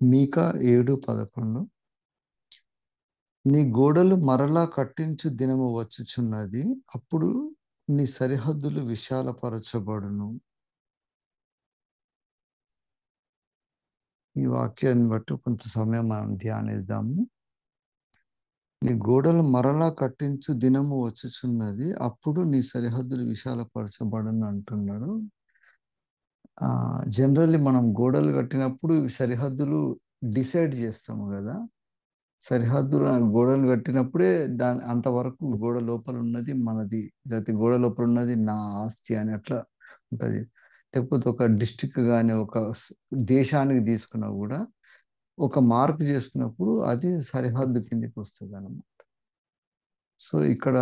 మీకా 7:11 నీ గోడలు మరలా కట్టించు దినము వచ్చుచున్నది, అప్పుడు నీ సరిహద్దులు విశాలపరచబడును. ఈ వాక్యాన్ని బట్టి కొంత సమయం మనం ధ్యానిద్దాము. నీ గోడలు మరలా కట్టించు దినము వచ్చుచున్నది, అప్పుడు నీ సరిహద్దులు విశాలపరచబడును అంటున్నాడు. జనరల్లీ మనం గోడలు కట్టినప్పుడు సరిహద్దులు డిసైడ్ చేస్తాము కదా. సరిహద్దులు గోడలు కట్టినప్పుడే అంతవరకు గోడ లోపల ఉన్నది మనది, లేకపోతే గోడ లోపల ఉన్నది నా ఆస్తి అని అట్లా ఉంటుంది. లేకపోతే ఒక డిస్టిక్ కానీ ఒక దేశానికి తీసుకున్నా కూడా ఒక మార్క్ చేసుకున్నప్పుడు అది సరిహద్దు కిందకి వస్తుంది అన్నమాట. సో ఇక్కడ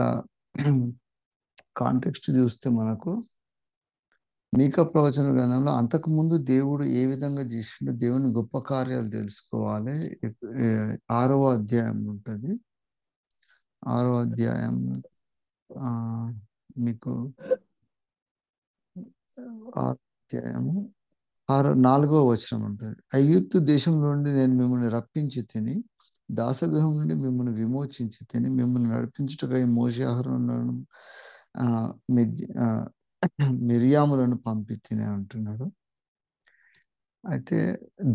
కాంటెక్స్ట్ చూస్తే మనకు మీకా ప్రవచన గ్రంథంలో అంతకుముందు దేవుడు ఏ విధంగా చేసిండో దేవుని గొప్ప కార్యాలు తెలుసుకోవాలి. 6వ అధ్యాయం ఉంటుంది. 6వ అధ్యాయం మీకు 4వ వచనం ఉంటుంది. ఐగుప్తు దేశం నుండి నేను మిమ్మల్ని రప్పించి తిని, దాసగృహం నుండి మిమ్మల్ని విమోచించి తిని, మిమ్మల్ని నడిపించుటకై మోషే అహరోనులను మిర్యాములను పంపి తిని అంటున్నాడు. అయితే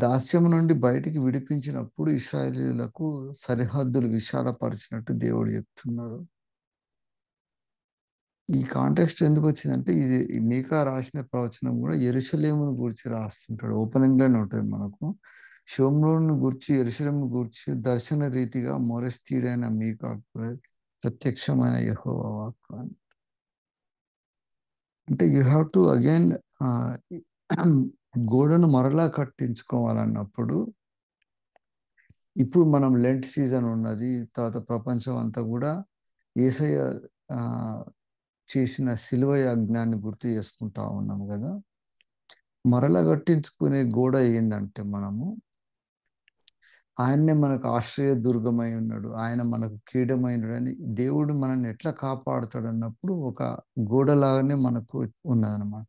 దాస్యం నుండి బయటికి విడిపించినప్పుడు ఇశ్రాయేలీయులకు సరిహద్దులు విశాలపరిచినట్టు దేవుడు చెప్తున్నాడు. ఈ కాంటెక్స్ట్ ఎందుకు వచ్చిందంటే ఇది మీకా రాసిన ప్రవచనం కూడా యెరూషలేమును గూర్చి రాస్తుంటాడు. ఓపెనింగ్ లోనే ఉంటుంది మనకు. షోమ్రోను గూర్చి, యెరూషలేమును గూర్చి దర్శన రీతిగా మొరస్తీడైన మీకా ప్రత్యక్షమైన యెహోవా వాక్కు అని. అంటే యూ హ్యావ్ టు అగైన్ గోడను మరలా కట్టించుకోవాలన్నప్పుడు, ఇప్పుడు మనం లెంట్ సీజన్ ఉన్నది, తర్వాత ప్రపంచం అంతా కూడా యేసయ్య చేసిన శిలువ యజ్ఞాన్ని గుర్తు చేసుకుంటా ఉన్నాం కదా. మరలా కట్టించుకునే గోడ ఏందంటే మనము ఆయన్నే మనకు ఆశ్రయ దుర్గమై ఉన్నాడు, ఆయన మనకు కీడమైనడు అని దేవుడు మనల్ని ఎట్లా కాపాడుతాడు అన్నప్పుడు ఒక గోడలాగానే మనకు ఉన్నదన్నమాట.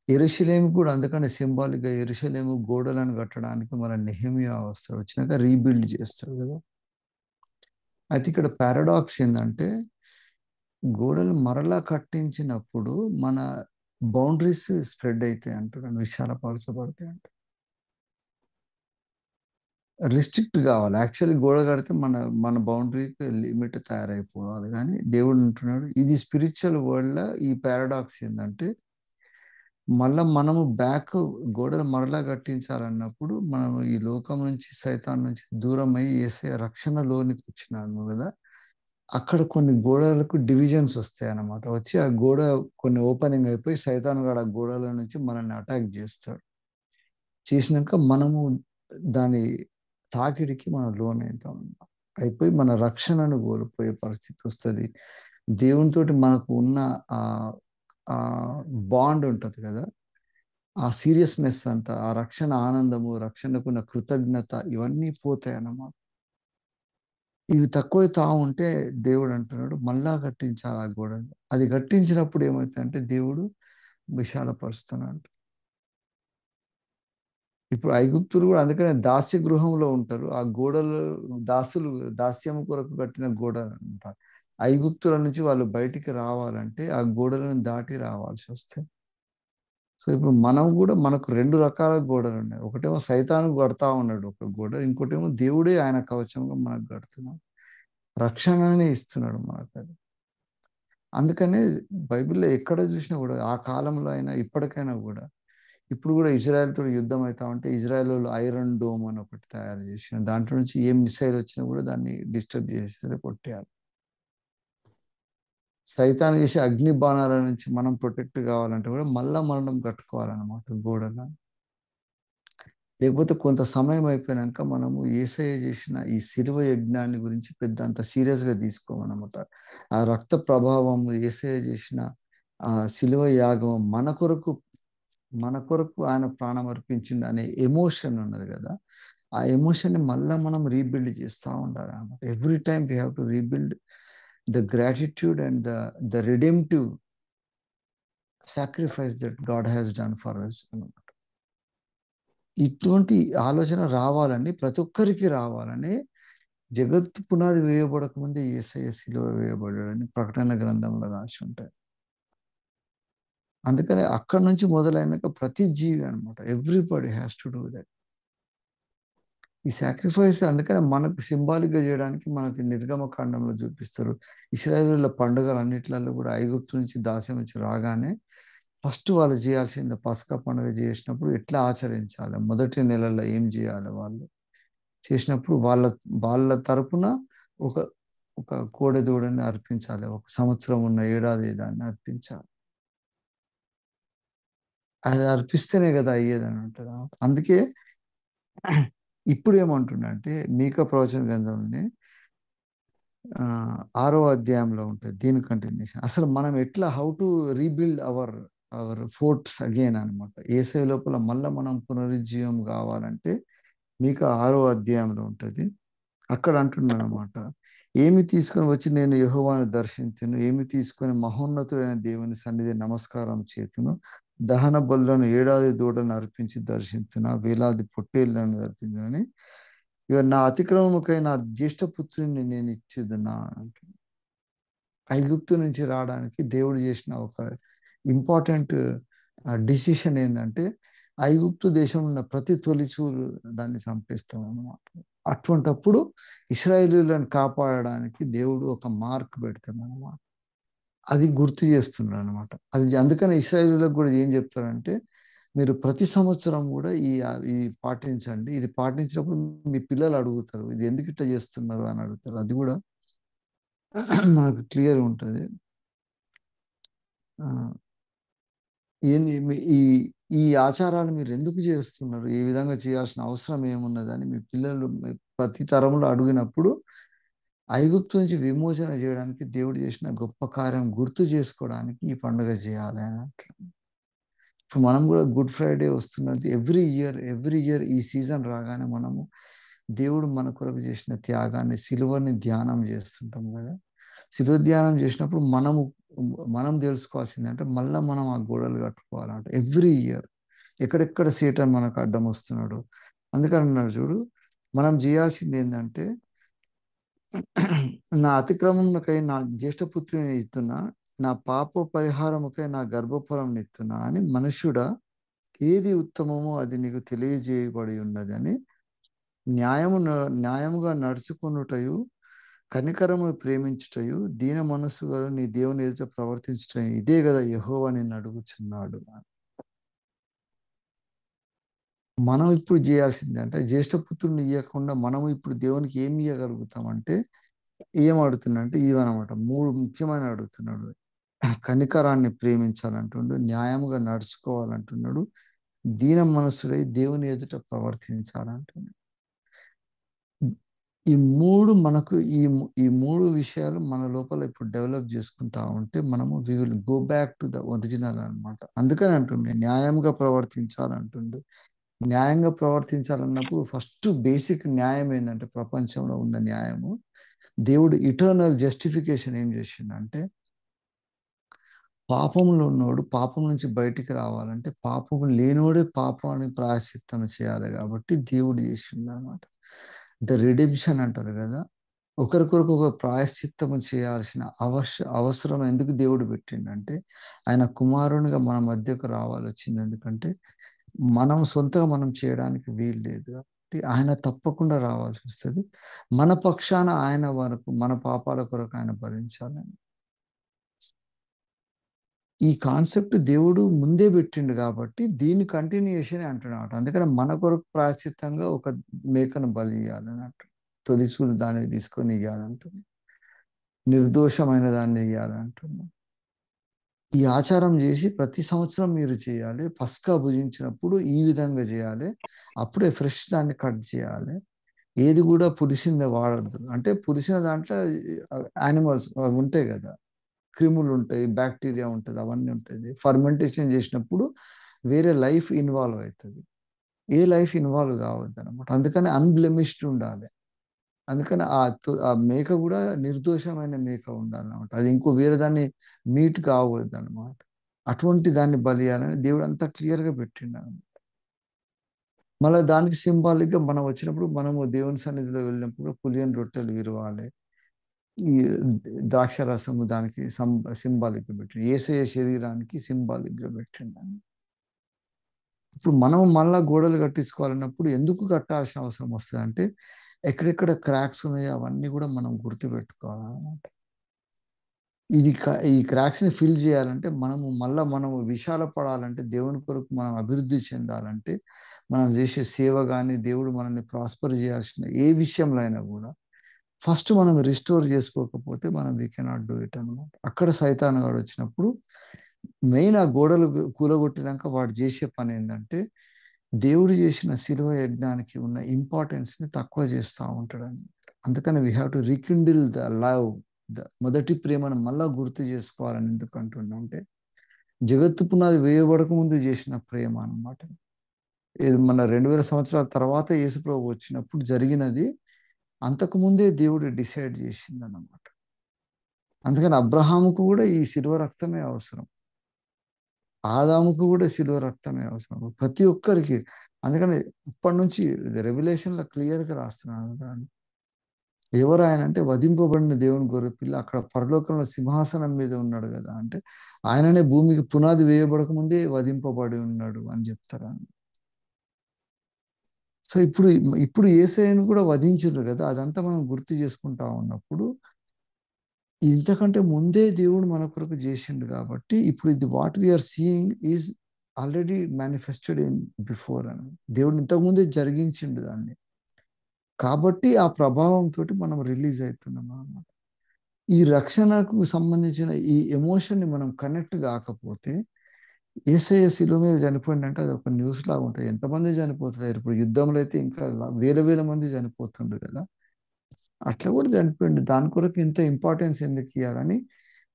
యెరూషలేము కూడా అందుకని సింబాలిక్గా యెరూషలేము గోడలను కట్టడానికి మన నెహెమ్యా వస్తాడు, వచ్చినాక రీబిల్డ్ చేస్తాడు కదా. అయితే ఇక్కడ పారాడాక్స్ ఏంటంటే గోడలు మరలా కట్టించినప్పుడు మన బౌండరీస్ స్ప్రెడ్ అవుతాయి అంటాడు, విశాలపరచబడతాయి అంట. రిస్ట్రిక్ట్ కావాలి. యాక్చువల్లీ గోడ కడితే మన మన బౌండరీకి లిమిట్ తయారైపోవాలి. కానీ దేవుడు అంటున్నాడు ఇది స్పిరిచువల్ వరల్డ్లో ఈ పారాడాక్స్ ఏంటంటే మళ్ళా మనము గోడలు మరలా కట్టించాలన్నప్పుడు మనం ఈ లోకం నుంచి సైతాన్ నుంచి దూరం అయ్యి యేసయ్య రక్షణలోనికి వచ్చినాము కదా. అక్కడ కొన్ని గోడలకు డివిజన్స్ వస్తాయి అన్నమాట. వచ్చి ఆ గోడ కొన్ని ఓపెనింగ్ అయిపోయి సైతాన్ గడ ఆ గోడల నుంచి మనల్ని అటాక్ చేస్తాడు. చేసినాక మనము దాని తాకిడికి మనం లోన్ అవుతాం, అయిపోయి మన రక్షణను కోల్పోయే పరిస్థితి వస్తుంది. దేవునితోటి మనకు ఉన్న ఆ బాండ్ ఉంటుంది కదా, ఆ సీరియస్నెస్ అంట, ఆ రక్షణ ఆనందము, రక్షణకున్న కృతజ్ఞత ఇవన్నీ పోతాయి అన్నమాట. ఇవి తక్కువైతా ఉంటే దేవుడు అంటున్నాడు మళ్ళా కట్టించాలి ఆ గోడలు. అది కట్టించినప్పుడు ఏమవుతుందంటే దేవుడు విశాలపరుస్తున్నాడు. ఇప్పుడు ఐగుప్తులు కూడా అందుకనే దాస్య గృహంలో ఉంటారు. ఆ గోడలు దాస్యం కొరకు కట్టిన గోడ అంటారు. ఐగుప్తుల నుంచి వాళ్ళు బయటికి రావాలంటే ఆ గోడలను దాటి రావాల్సి వస్తుంది. సో ఇప్పుడు మనం కూడా మనకు 2 రకాల గోడలు ఉన్నాయి. ఒకటేమో సైతాను కడతా ఉన్నాడు ఒక గోడ, ఇంకోటేమో దేవుడే ఆయన కవచంగా మనకు కడుతున్నాడు, రక్షణని ఇస్తున్నాడు మనకు. అది అందుకనే బైబిల్లో ఎక్కడ చూసినా కూడా ఆ కాలంలో అయినా ఇప్పటికైనా కూడా ఇప్పుడు కూడా ఇజ్రాయెల్తో యుద్ధం అవుతా ఉంటే ఇజ్రాయెల్ ఐరన్ డోమ్ అని ఒకటి తయారు చేసిన దాంట్లో నుంచి ఏ మిసైల్ వచ్చినా కూడా దాన్ని డిస్టర్బ్ చేసి కొట్టేయాలి. సైతాన్ చేసే అగ్ని బాణాల నుంచి మనం ప్రొటెక్ట్ కావాలంటే కూడా మళ్ళా మనం కట్టుకోవాలన్నమాట గోడలను. లేకపోతే కొంత సమయం అయిపోయినాక మనము యేసయ్య చేసిన ఈ శిలువ యజ్ఞాన్ని గురించి పెద్ద అంత సీరియస్గా తీసుకోమన్నమాట. ఆ రక్త ప్రభావం, యేసయ్య చేసిన ఆ శిలువ యాగం మన కొరకు ఆయన ప్రాణం అర్పించిండు అనే ఎమోషన్ ఉన్నది కదా, ఆ ఎమోషన్ని మళ్ళీ మనం రీబిల్డ్ చేస్తూ ఉండాలి అన్నమాట. Every time we have to rebuild the gratitude and the redemptive sacrifice that God has done for us అన్నమాట. ఇటువంటి ఆలోచన రావాలని, ప్రతి ఒక్కరికి రావాలని జగత్తు పునాది వేయబడక ముందే యేసయ్య సిలువ వేయబడ్డాడని ప్రకటన గ్రంథంలో రాసి ఉంటాయి. అందుకని అక్కడి నుంచి మొదలైనాక ప్రతి జీవి అనమాట, everybody has to do that. ఈ సాక్రిఫైస్ అందుకనే మనకు సింబాలిక్‌గా చేయడానికి మనకి నిర్గమకాండంలో చూపిస్తారు. ఇశ్రాయేలీయుల పండుగలన్నిట్లలో కూడా ఐగుప్తు నుంచి దాస్యం నుంచి రాగానే ఫస్ట్ వాళ్ళు చేయాల్సింది పస్కా పండుగ చేసినప్పుడు ఎట్లా ఆచరించాలి, మొదటి నెలలో ఏం చేయాలి వాళ్ళు చేసినప్పుడు వాళ్ళ వాళ్ళ తరపున ఒక ఒక కోడెదూడని అర్పించాలి. ఒక సంవత్సరం ఉన్న ఏడాది దాన్ని అర్పించాలి. అది అర్పిస్తేనే కదా అయ్యేదని అంటారు. అందుకే ఇప్పుడు ఏమంటుండంటే మీకా ప్రవచన గ్రంథంలోనే 6వ అధ్యాయంలో ఉంటది దీని కంటిన్యూషన్. అసలు మనం ఎట్లా how to rebuild our our forts again అనమాట. యేసయ్య లోపల మళ్ళా మనం పునరుజ్జీవం కావాలంటే మీకా 6వ అధ్యాయంలో ఉంటది. అక్కడ అంటున్నాడనమాట. ఏమి తీసుకొని వచ్చి నేను యెహోవాను దర్శింతును, ఏమి తీసుకొని మహోన్నతుడైన దేవుని సన్నిధి నమస్కారం చేతును, దహన బలులను ఏడాది దూడను అర్పించి దర్శింతునా, వేలాది పొట్టేళ్లను అర్పించునని, ఇక నా అతిక్రమముకై నా జ్యేష్ఠపుత్రుని నేను ఇచ్చేదనా అంటున్నాడు. ఐగుప్తు నుంచి రావడానికి దేవుడు చేసిన ఒక ఇంపార్టెంట్ డిసిషన్ ఏంటంటే ఐగుప్తు దేశంలో ఉన్న ప్రతి తొలిచూలు దాన్ని చంపేస్తాం అన్నమాట. అటువంటప్పుడు ఇశ్రాయేలీయులను కాపాడడానికి దేవుడు ఒక మార్క్ పెడతాడు అన్నమాట. అది గుర్తు చేస్తున్నాడు అనమాట. అది అందుకని ఇశ్రాయేలీయులకు కూడా ఏం చెప్తారంటే మీరు ప్రతి సంవత్సరం కూడా ఈ పాటించండి. ఇది పాటించినప్పుడు మీ పిల్లలు అడుగుతారు ఇది ఎందుకు ఇట్లా చేస్తున్నారు అని అడుగుతారు. అది కూడా మనకు క్లియర్ ఉంటుంది. ఏంది ఈ ఈ ఆచారాలు మీరు ఎందుకు చేస్తున్నారు, ఈ విధంగా చేయాల్సిన అవసరం ఏమున్నదని మీ పిల్లలు ప్రతి తరంలో అడిగినప్పుడు ఐగుప్తు నుంచి విమోచన చేయడానికి దేవుడు చేసిన గొప్ప కార్యం గుర్తు చేసుకోవడానికి ఈ పండుగ చేయాలి అని అంటారు. ఇప్పుడు మనం కూడా గుడ్ ఫ్రైడే వస్తున్నది ఎవ్రీ ఇయర్ ఈ సీజన్ రాగానే మనము దేవుడు మన కొరకు చేసిన త్యాగాన్ని సిలువని ధ్యానం చేస్తుంటాం కదా. శిలువ ధ్యానం చేసినప్పుడు మనం తెలుసుకోవాల్సింది అంటే మళ్ళీ మనం ఆ గోడలు కట్టుకోవాలంట ఎవ్రీ ఇయర్. ఎక్కడెక్కడ సేటన్ మనకు అడ్డం వస్తున్నాడు అందుకని అన్నాడు చూడు. మనం చేయాల్సింది ఏంటంటే నా అతిక్రమమునకై నా జ్యేష్ఠపుత్రుని ఇస్తున్నా, నా పాప పరిహారముకై నా గర్భఫలం ఇస్తున్నా అని మనుష్యుడా ఏది ఉత్తమమో అది నీకు తెలియజేయబడి ఉన్నది అని న్యాయముగా నడుచుకున్నటయు కనికరము ప్రేమించుటయు దీన మనస్సు గల నీ దేవుని ఎదుట ప్రవర్తించటం ఇదే కదా యెహోవా నిన్ను అడుగుచున్నాడు. మనం ఇప్పుడు చేయాల్సింది అంటే జ్యేష్ఠపుత్రుని ఇవ్వకుండా మనం ఇప్పుడు దేవునికి ఏమి ఇవ్వగలుగుతామంటే ఏం అడుగుతున్నాడంటే ఇవన్నమాట 3 ముఖ్యమైన అడుగుతున్నాడు. కనికరాన్ని ప్రేమించాలంటున్నాడు, న్యాయంగా నడుచుకోవాలంటున్నాడు, దీన మనస్సుడై దేవుని ఎదుట ప్రవర్తించాలంటున్నాడు. ఈ 3 మనకు ఈ 3 విషయాలు మన లోపల ఇప్పుడు డెవలప్ చేసుకుంటా ఉంటే మనము we will go back to the original అనమాట. అందుకని అంటుండే న్యాయంగా ప్రవర్తించాలంటుండు. న్యాయంగా ప్రవర్తించాలన్నప్పుడు ఫస్ట్ బేసిక్ న్యాయం ఏంటంటే ప్రపంచంలో ఉన్న న్యాయము దేవుడు ఇటర్నల్ జస్టిఫికేషన్ ఏం చేసిండంటే పాపంలో ఉన్నోడు పాపం నుంచి బయటికి రావాలంటే పాపం లేనోడే పాపాన్ని ప్రాయశ్చిత్తం చేయాలి కాబట్టి దేవుడు చేసిండు అనమాట. ద రిడెంప్షన్ అంటారు కదా. ఒకరికొరకు ఒక ప్రాయశ్చిత్తము చేయాల్సిన అవసరం ఎందుకు దేవుడు పెట్టిండంటే ఆయన కుమారునిగా మన మధ్యకు రావాలి వచ్చింది. ఎందుకంటే మనం సొంతంగా మనం చేయడానికి వీలు లేదు కాబట్టి ఆయన తప్పకుండా రావాల్సి వస్తుంది. మన పక్షాన ఆయన వరకు మన పాపాల కొరకు ఆయన భరించాలని ఈ కాన్సెప్ట్ దేవుడు ముందే పెట్టిండు కాబట్టి దీని కంటిన్యూషన్ అంటున్నాడు. అందుకని మన కొరకు ప్రాయశ్చిత్తంగా ఒక మేకను బలి ఇవ్వాలని అంటు తొలిసూలు దాన్ని తీసుకొని ఇవ్వాలంటుంది, నిర్దోషమైన దాన్ని ఇవ్వాలంటున్నాం. ఈ ఆచారం చేసి ప్రతి సంవత్సరం మీరు చేయాలి. పస్కా భుజించినప్పుడు ఈ విధంగా చేయాలి. అప్పుడే ఫ్రెష్ దాన్ని కట్ చేయాలి. ఏది కూడా పులిసింది వాడద్దు. అంటే పులిసిన దాంట్లో యానిమల్స్ ఉంటాయి కదా, క్రిములు ఉంటాయి, బ్యాక్టీరియా ఉంటుంది, అవన్నీ ఉంటుంది. ఫర్మెంటేషన్ చేసినప్పుడు వేరే లైఫ్ ఇన్వాల్వ్ అవుతుంది. ఏ లైఫ్ ఇన్వాల్వ్ కావద్దు అనమాట. అందుకని అన్బ్లెమిష్డ్ ఉండాలి. అందుకని ఆ మేక కూడా నిర్దోషమైన మేక ఉండాలన్నమాట. అది ఇంకో వేరే దాన్ని మీట్ కాకూడదు అనమాట. అటువంటి దాన్ని బలి ఇవ్వాలని దేవుడు అంతా క్లియర్గా పెట్టిండు అనమాట. మళ్ళీ దానికి సింబాలిక్గా మనం వచ్చినప్పుడు మనము దేవుని సన్నిధిలో వెళ్ళినప్పుడు పులియని రొట్టెలు విరవాలి, ఈ ద్రాక్ష రసము దానికి సింబాలిక్గా పెట్టింది, యేసయ్య శరీరానికి సింబాలిక్గా పెట్టింది. ఇప్పుడు మనం మళ్ళా గోడలు కట్టించుకోవాలన్నప్పుడు ఎందుకు కట్టాల్సిన అవసరం వస్తుంది అంటే, ఎక్కడెక్కడ క్రాక్స్ ఉన్నాయో అవన్నీ కూడా మనం గుర్తుపెట్టుకోవాలన్నమాట. ఈ క్రాక్స్ని ఫిల్ చేయాలంటే మనము విశాల పడాలంటే, దేవుని కొరకు మనం అభివృద్ధి చెందాలంటే, మనం చేసే సేవ కానీ, దేవుడు మనల్ని ప్రాస్పర్ చేయాల్సిన ఏ విషయంలో అయినా కూడా ఫస్ట్ మనం రిస్టోర్ చేసుకోకపోతే మనం వీ కెనాట్ డూ ఇట్ అనమాట. అక్కడ సైతాను గాడు వచ్చినప్పుడు మెయిన్ ఆ గోడలు కూలగొట్టినాక వాడు చేసే పని ఏంటంటే, దేవుడు చేసిన శిలువ యజ్ఞానికి ఉన్న ఇంపార్టెన్స్ని తక్కువ చేస్తూ ఉంటాడు. అందుకని we have to rekindle the love, మొదటి ప్రేమను మళ్ళా గుర్తు చేసుకోవాలని ఎందుకు అంటున్నా అంటే, జగత్తు పునాది వేయబడక ముందు చేసిన ప్రేమ అనమాట. ఇది మన 2000 సంవత్సరాల తర్వాత యేసుప్రభు వచ్చినప్పుడు జరిగినది. అంతకుముందే దేవుడు డిసైడ్ చేసిందన్నమాట. అందుకని అబ్రహాముకు కూడా ఈ శిలువ రక్తమే అవసరం, ఆదాముకు కూడా శిలువ రక్తమే అవసరం, ప్రతి ఒక్కరికి. అందుకని ఇప్పటి నుంచి రెవల్యూషన్లో క్లియర్గా రాస్తున్నాను. ఎవరు ఆయన అంటే, వధింపబడిన దేవుని గొర్రెపిల్ల, అక్కడ పరలోకంలో సింహాసనం మీద ఉన్నాడు కదా అంటే, ఆయననే భూమికి పునాది వేయబడక ముందే వధింపబడి ఉన్నాడు అని చెప్తారు. సో ఇప్పుడు యేసయ్యను కూడా వధించారు కదా, అదంతా మనం గుర్తు చేసుకుంటా ఉన్నప్పుడు, ఇంతకంటే ముందే దేవుడు మన కొరకు చేసిండు కాబట్టి, ఇప్పుడు ఇది what we are seeing is already manifested in before అని. దేవుడు ఇంతకుముందే జరిగించిండు దాన్ని. కాబట్టి ఆ ప్రభావంతో మనం రిలీజ్ అవుతున్నాం అన్నమాట. ఈ రక్షణకు సంబంధించిన ఈ ఎమోషన్ని మనం కనెక్ట్ కాకపోతే, యేసయ్య శిలువ మీద చనిపోయిందంటే అది ఒక న్యూస్ లాగా ఉంటుంది. ఎంతమంది చనిపోతున్నారు ఇప్పుడు యుద్ధంలో అయితే, ఇంకా వేల వేల మంది చనిపోతుండ్రు కదా, అట్లా కూడా చనిపోయింది. దాని కొరకు ఇంత ఇంపార్టెన్స్ ఎందుకు ఇవ్వాలని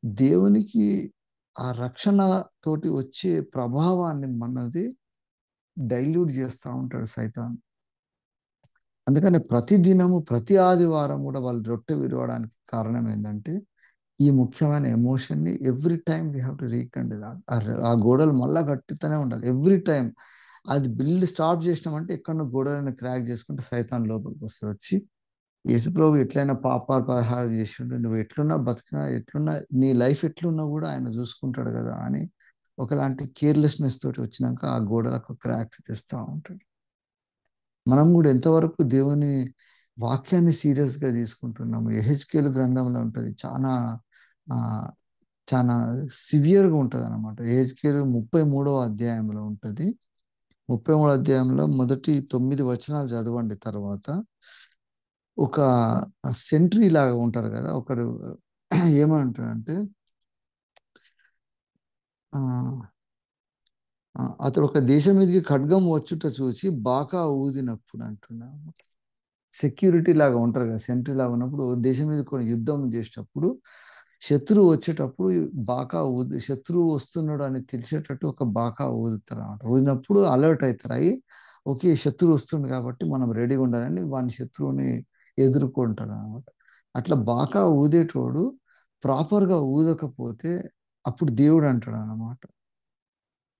దేవునికి ఆ రక్షణ తోటి వచ్చే ప్రభావాన్ని మనది డైల్యూట్ చేస్తూ ఉంటాడు సైతాన్. అందుకని ప్రతి దినము ప్రతి ఆదివారం కూడా వాళ్ళు రొట్టె విరవడానికి కారణం ఏంటంటే, ఈ ముఖ్యమైన ఎమోషన్ని every time we have to reconcile. ఆ గోడలు మళ్ళా కట్టుతూనే ఉండాలి ఎవ్రీ టైం. అది బిల్డ్ స్టార్ట్ చేసినామంటే ఎక్కడో గోడలను క్రాక్ చేసుకుంటే సైతాన్ లోపలికి వస్తుంది. వచ్చి యేసుప్రభు ఎట్లయినా పాపాలు పరిహారం చేసిండు, నువ్వు ఎట్లున్నా బతికినా ఎట్లున్నా నీ లైఫ్ ఎట్లున్నా కూడా ఆయన చూసుకుంటాడు కదా అని ఒకలాంటి కేర్లెస్నెస్ తోటి వచ్చినాక ఆ గోడలకు క్రాక్స్ తెస్తూ ఉంటాడు. మనం కూడా ఎంతవరకు దేవుని వాక్యాన్ని సీరియస్గా తీసుకుంటున్నాము. యెహెజ్కేలు గ్రంథంలో ఉంటుంది, చాలా చాలా సివియర్గా ఉంటుంది అనమాట. యెహెజ్కేలు 33వ అధ్యాయంలో ఉంటుంది. 33వ అధ్యాయంలో మొదటి 9 వచనాలు చదవండి. తర్వాత ఒక సెంట్రీ లాగా ఉంటారు కదా, ఒకడు ఏమంటాడంటే, అతడు ఒక దేశం మీదకి ఖడ్గం వచ్చుట చూసి బాకా ఊదినప్పుడు అంటున్నాడు. సెక్యూరిటీ లాగా ఉంటారు కదా, సెంట్రీ లాగా ఉన్నప్పుడు దేశం మీద కొన్ని యుద్ధం చేసేటప్పుడు శత్రువు వచ్చేటప్పుడు శత్రువు వస్తున్నాడు అని తెలిసేటట్టు ఒక బాకా ఊదుతారు అన్నమాట. ఊదినప్పుడు అలర్ట్ అవుతారు, అయ్యి ఓకే శత్రువు వస్తుంది కాబట్టి మనం రెడీగా ఉండాలని వాని శత్రువుని ఎదుర్కొంటారు అనమాట. అట్లా బాకా ఊదేటోడు ప్రాపర్గా ఊదకపోతే అప్పుడు దేవుడు అంటాడు అన్నమాట,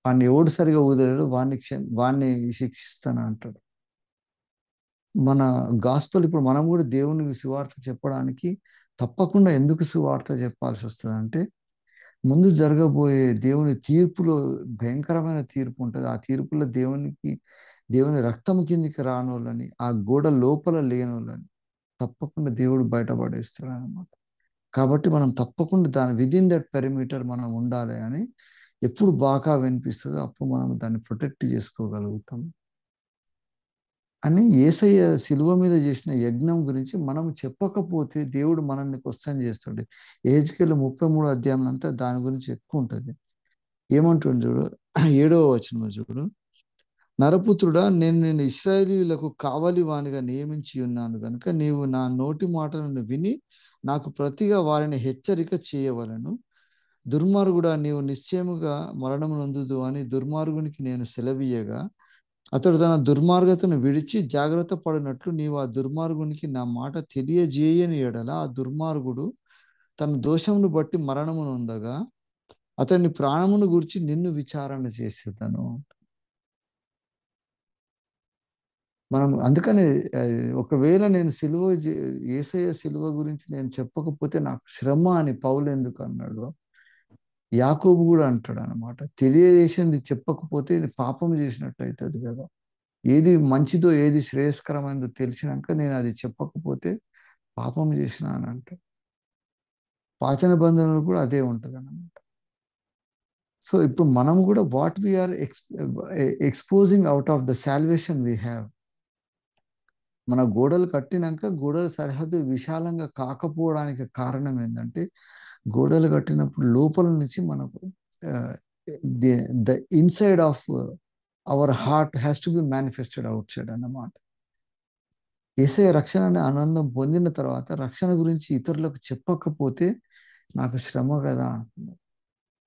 వాడిని ఎవడు సరిగా ఊదలేడు వాడిని శిక్షిస్తాను అంటాడు. మన గాస్పల్ ఇప్పుడు మనం కూడా దేవుని సువార్త చెప్పడానికి తప్పకుండా ఎందుకు సువార్త చెప్పాల్సి వస్తుంది అంటే, ముందు జరగబోయే దేవుని తీర్పులో భయంకరమైన తీర్పు ఉంటుంది. ఆ తీర్పులో దేవుని రక్తం కిందికి రానోళ్ళని, ఆ గోడ లోపల లేనోళ్ళని తప్పకుండా దేవుడు బయటపడేస్తాడు అనమాట. కాబట్టి మనం తప్పకుండా దాని విదిన్ దట్ పెరిమీటర్ మనం ఉండాలి అని, ఎప్పుడు బాగా వినిపిస్తుందో అప్పుడు మనం దాన్ని ప్రొటెక్ట్ చేసుకోగలుగుతాం అని. యేసయ్య శిలువ మీద చేసిన యజ్ఞం గురించి మనం చెప్పకపోతే దేవుడు మనల్ని క్వశ్చన్ చేస్తాడు. యెహెజ్కేలు 33వ అధ్యాయం అంతా దాని గురించి ఎక్కువ ఉంటుంది. ఏమంటుంది చూడు, 7వ వచనం చూడు, నరపుత్రుడా, నేను ఇశ్రాయేలీయులకు కావలి వానిగా నియమించి ఉన్నాను కనుక నీవు నా నోటి మాటలను విని నాకు ప్రతిగా వారిని హెచ్చరిక చేయవలను. దుర్మార్గుడా, నీవు నిశ్చయముగా మరణం నొందుదు అని దుర్మార్గునికి నేను సెలవీయగా, అతడు తన దుర్మార్గతను విడిచి జాగ్రత్త పడినట్లు నీవు ఆ దుర్మార్గునికి నా మాట తెలియజేయని ఎడల ఆ దుర్మార్గుడు తన దోషమును బట్టి మరణము నొందగా అతని ప్రాణమును గురించి నిన్ను విచారణ చేసేదను. మనం అందుకనే ఒకవేళ నేను యేసయ్య సిలువ గురించి నేను చెప్పకపోతే నాకు శ్రమ అని పౌలు ఎందుకు అన్నాడు, యాకోబు కూడా అంటాడు అనమాట. తెలియజేసింది చెప్పకపోతే ఇది పాపం చేసినట్టు అవుతుంది కదా. ఏది మంచిదో ఏది శ్రేయస్కరమైనదో తెలిసినాక నేను అది చెప్పకపోతే పాపం చేసిన అని అంటాడు. పాత నిబంధనలు కూడా అదే ఉంటుంది అన్నమాట. సో ఇప్పుడు మనం కూడా what we are exposing out of the salvation we have. మన గోడలు కట్టినాక గోడల సరిహద్దు విశాలంగా కాకపోవడానికి కారణం ఏంటంటే, గోడలు కట్టినప్పుడు లోపల నుంచి మనకు the inside of our heart has to be manifested out side అన్నమాట. యేసయ్య రక్షణ అనే ఆనందం పొందిన తర్వాత రక్షణ గురించి ఇతరులకు చెప్పకపోతే నాకు శ్రమ కదా అంటున్నారు.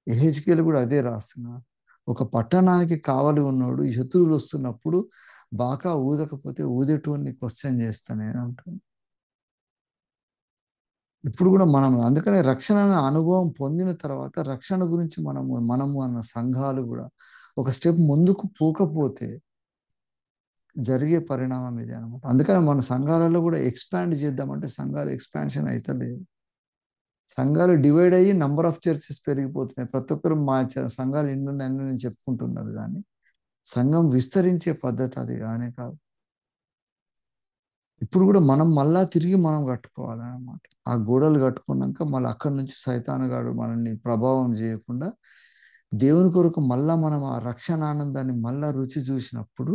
యెహెజ్కేలు కూడా అదే రాస్తున్నారు. ఒక పట్టణానికి కావలి ఉన్నోడు ఈ శత్రువులు వస్తున్నప్పుడు బాకా ఊదకపోతే ఊదేటోన్ని క్వశ్చన్ చేస్తాను నేను అంటున్నాను. ఇప్పుడు కూడా మనం అందుకనే రక్షణ అనే అనుభవం పొందిన తర్వాత రక్షణ గురించి మనము అన్న సంఘాలు కూడా ఒక స్టెప్ ముందుకు పోకపోతే జరిగే పరిణామం ఇది అనమాట. అందుకని మన సంఘాలలో కూడా ఎక్స్పాండ్ చేద్దామంటే సంఘాలు ఎక్స్పాన్షన్ అయితే లేదు. సంఘాలు డివైడ్ అయ్యి నంబర్ ఆఫ్ చర్చెస్ పెరిగిపోతున్నాయి. ప్రతి ఒక్కరు మా సంఘాలు ఎన్ని నేను చెప్పుకుంటున్నారు, కానీ సంఘం విస్తరించే పద్ధతి అది కానీ కాదు. ఇప్పుడు కూడా మనం మళ్ళా తిరిగి మనం కట్టుకోవాలన్నమాట. ఆ గోడలు కట్టుకున్నాక మళ్ళీ అక్కడి నుంచి సైతానుగాడు మనల్ని ప్రభావం చేయకుండా దేవుని కొరకు మళ్ళా మనం ఆ రక్షణ ఆనందాన్ని మళ్ళా రుచి చూసినప్పుడు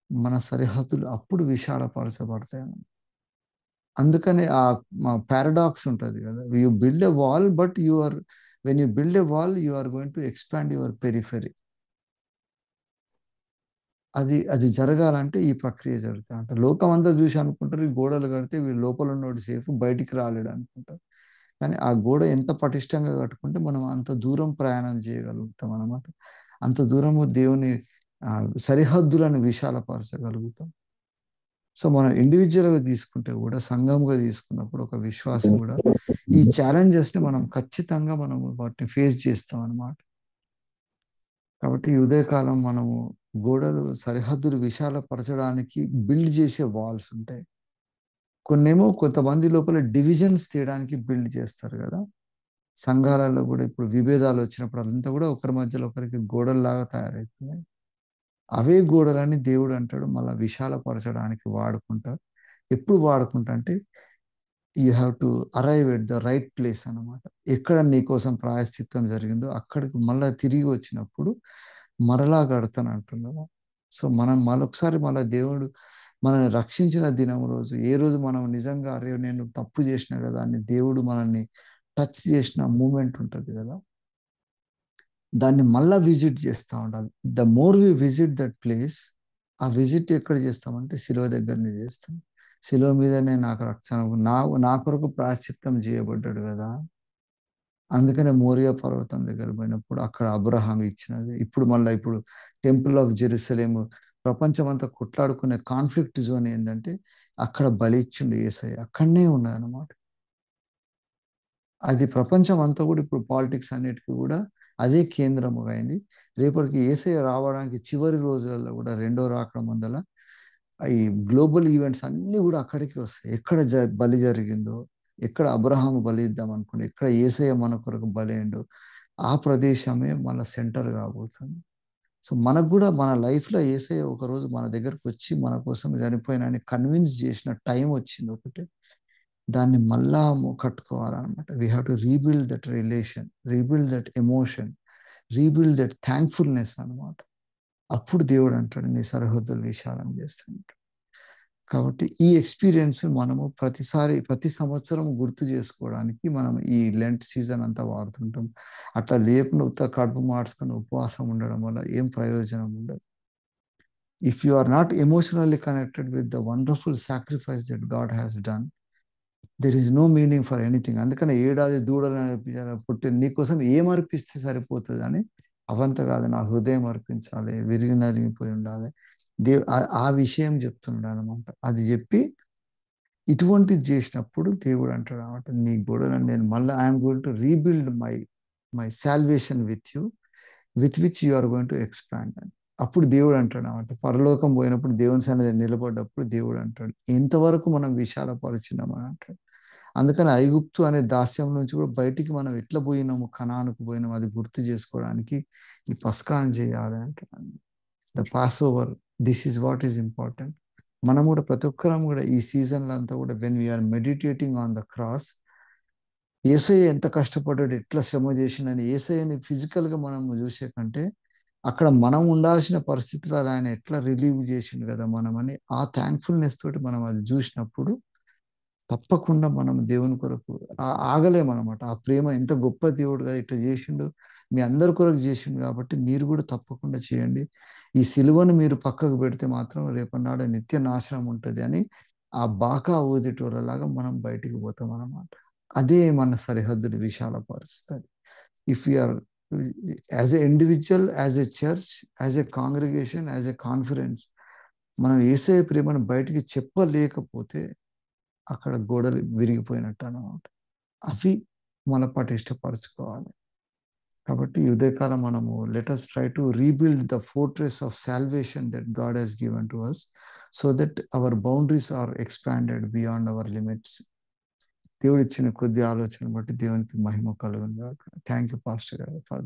మన సరిహద్దులు అప్పుడు విశాలపరచబడతాయి. అందుకనే ఆ పారాడాక్స్ ఉంటుంది కదా, you build a wall but when you build a wall you are going to expand your periphery. అది జరగాలంటే ఈ ప్రక్రియ జరుగుతుంది. అంటే లోకం అంతా చూసి అనుకుంటారు ఈ గోడలు కడితే వీళ్ళు లోపల ఉన్నోడు సేఫ్ బయటికి రాలేడు అనుకుంటారు. కానీ ఆ గోడ ఎంత పటిష్టంగా కట్టుకుంటే మనం అంత దూరం ప్రయాణం చేయగలుగుతాం అన్నమాట. అంత దూరము దేవుని సరిహద్దులను విశాలపరచగలుగుతాం. సో మనం ఇండివిజువల్గా తీసుకుంటే కూడా సంఘంగా తీసుకున్నప్పుడు ఒక విశ్వాసం కూడా ఈ ఛాలెంజెస్ని మనం ఖచ్చితంగా వాటిని ఫేస్ చేస్తాం అన్నమాట. కాబట్టి ఈ ఉదయకాలం మనము గోడలు సరిహద్దులు విశాలపరచడానికి బిల్డ్ చేసే వాల్స్ ఉంటాయి. కొన్నేమో కొంతమంది లోపల డివిజన్స్ తీయడానికి బిల్డ్ చేస్తారు కదా. సంఘాలలో కూడా ఇప్పుడు విభేదాలు వచ్చినప్పుడు అదంతా కూడా ఒకరి మధ్యలో ఒకరికి గోడల్లాగా తయారవుతున్నాయి. అవే గోడలని దేవుడు అంటాడు మళ్ళీ విశాలపరచడానికి వాడుకుంటారు. ఎప్పుడు వాడుకుంటా అంటే you have to arrive at the right place అన్నమాట. ఎక్కడ నీకోసం ప్రాయశ్చిత్తం జరిగిందో అక్కడికి మళ్ళీ తిరిగి వచ్చినప్పుడు మరలా కడతాను అంటున్నాను. సో మనం మరొకసారి మళ్ళీ దేవుడు మనల్ని రక్షించిన దినం రోజు ఏ రోజు మనం నిజంగా అరే నేను తప్పు చేసిన కదా అని దేవుడు మనల్ని టచ్ చేసిన మూమెంట్ ఉంటుంది కదా, దాన్ని మళ్ళా విజిట్ చేస్తూ ఉండాలి. The more we visit that place, ఆ విజిట్ ఎక్కడ చేస్తామంటే శిలువ దగ్గరనే చేస్తాం. శిలువ మీదనే నాకు రక్షణ నా కొరకు ప్రాయశ్చిత్తం చేయబడ్డాడు కదా. అందుకనే మోరియా పర్వతం దగ్గర పోయినప్పుడు అక్కడ అబ్రహాం ఇచ్చినది. ఇప్పుడు టెంపుల్ ఆఫ్ జెరూసలేం ప్రపంచం అంతా కొట్లాడుకునే కాన్ఫ్లిక్ట్ జోన్ ఏంటంటే అక్కడ బలి ఇచ్చిండు యేసయ్య, అక్కడనే ఉన్నదన్నమాట. అది ప్రపంచం అంతా కూడా ఇప్పుడు పాలిటిక్స్ అన్నిటికీ కూడా అదే కేంద్రముగా అయింది. రేపటికి యేసయ్య రావడానికి చివరి రోజులలో కూడా రెండో రాకడ ముందల ఈ గ్లోబల్ ఈవెంట్స్ అన్నీ కూడా అక్కడికి వస్తాయి. ఎక్కడ బలి జరిగిందో, ఎక్కడ అబ్రహాము బలి ఇద్దాం అనుకుంటే, ఎక్కడ యేసయ్య మన కొరకు బలి అయిందో ఆ ప్రదేశమే మన సెంటర్ కాబోతుంది. సో మనకు కూడా మన లైఫ్లో యేసయ్య ఒకరోజు మన దగ్గరకు వచ్చి మన కోసం చనిపోయిన కన్విన్స్ చేసిన టైం వచ్చింది ఒకటి. దాన్ని మళ్ళా కట్టుకోవాలన్నమాట. We have to rebuild that relation, rebuild that emotion, rebuild that thankfulness అనమాట. అప్పుడు దేవుడు అంటాడు నీ సరిహద్దులు విశాలం చేస్తాడు. కాబట్టి ఈ ఎక్స్పీరియన్స్ మనము ప్రతి సంవత్సరం గుర్తు చేసుకోవడానికి మనం ఈ లెంట్ సీజన్ అంతా వాడుతుంటాం. అట్లా లేకుండా కడుపు మార్చుకొని ఉపవాసం ఉండడం వల్ల ఏం ప్రయోజనం ఉండదు. If you are not emotionally connected with the wonderful sacrifice that God has done, there is no meaning for anything. అందుకని ఏడాది దూడలు పుట్టి నీకోసం ఏం అర్పిస్తే సరిపోతుంది అని అవంతా కాదు, నా హృదయం అర్పించాలి, విరిగి నలిగిపోయి ఉండాలి ఆ విషయం చెప్తున్నాడు అనమాట. అది చెప్పి ఇటువంటిది చేసినప్పుడు దేవుడు అంటాడు అనమాట, నీ గోడలను నేను మళ్ళీ I'm going to rebuild my salvation with you, with which you are going to expand. అప్పుడు దేవుడు అంటాడు అన్నమాట. పరలోకం పోయినప్పుడు దేవుని సన్నిధి నిలబడ్డప్పుడు దేవుడు అంటాడు, ఎంతవరకు మనం విశాలపరిచినామని అంటాడు. అందుకని ఐగుప్తు అనే దాస్యం నుంచి కూడా బయటికి మనం ఎట్లా పోయినాము, కనానుకు పోయినాము, అది గుర్తు చేసుకోవడానికి ఈ పస్కాను చేయాలి అంటున్నాను. The Passover, this is what is important. మనం కూడా ప్రతి ఒక్కరం కూడా ఈ సీజన్లో అంతా కూడా when we are meditating on the cross, Yesayya ఎంత కష్టపడ్డాడు, ఎట్లా శ్రమ చేసిండని యేసయ్యని ఫిజికల్గా మనం చూసే కంటే అక్కడ మనం ఉండాల్సిన పరిస్థితుల్లో ఆయన ఎట్లా రిలీవ్ చేసిండు కదా మనమని, ఆ థ్యాంక్ఫుల్నెస్ తోటి మనం అది చూసినప్పుడు తప్పకుండా మనం దేవుని కొరకు ఆగలేమన్నమాట. ఆ ప్రేమ ఎంత గొప్ప దేవుడు కదా, ఇట్లా చేసిండు, మీ అందరి కొరకు చేసిండు కాబట్టి మీరు కూడా తప్పకుండా చేయండి. ఈ సిలువను మీరు పక్కకు పెడితే మాత్రం రేపన్నాడు నిత్య నాశనం ఉంటుంది అని ఆ బాకా ఊదిటోళ్ళలాగా మనం బయటికి పోతాం అన్నమాట. అదే మన సరిహద్దులు విశాలపరుస్తుంది. If you are as a individual, as a church, as a congregation, as a conference, మనం యేసయ్య ప్రేమను బయటికి చెప్పలేకపోతే అక్కడ గోడలు విరిగిపోయినట్టు అన్నమాట. అవి మన పటిష్టపరచుకోవాలి. కాబట్టి ఈ ఉదయకాలం మనము let us try to rebuild the fortress of salvation that God has given to us, so that our boundaries are expanded beyond our limits. దేవుడు ఇచ్చిన కొద్ది ఆలోచన బట్టి దేవునికి మహిమ కలుగును గాక. థ్యాంక్ యూ పాస్టర్ గారు ఫర్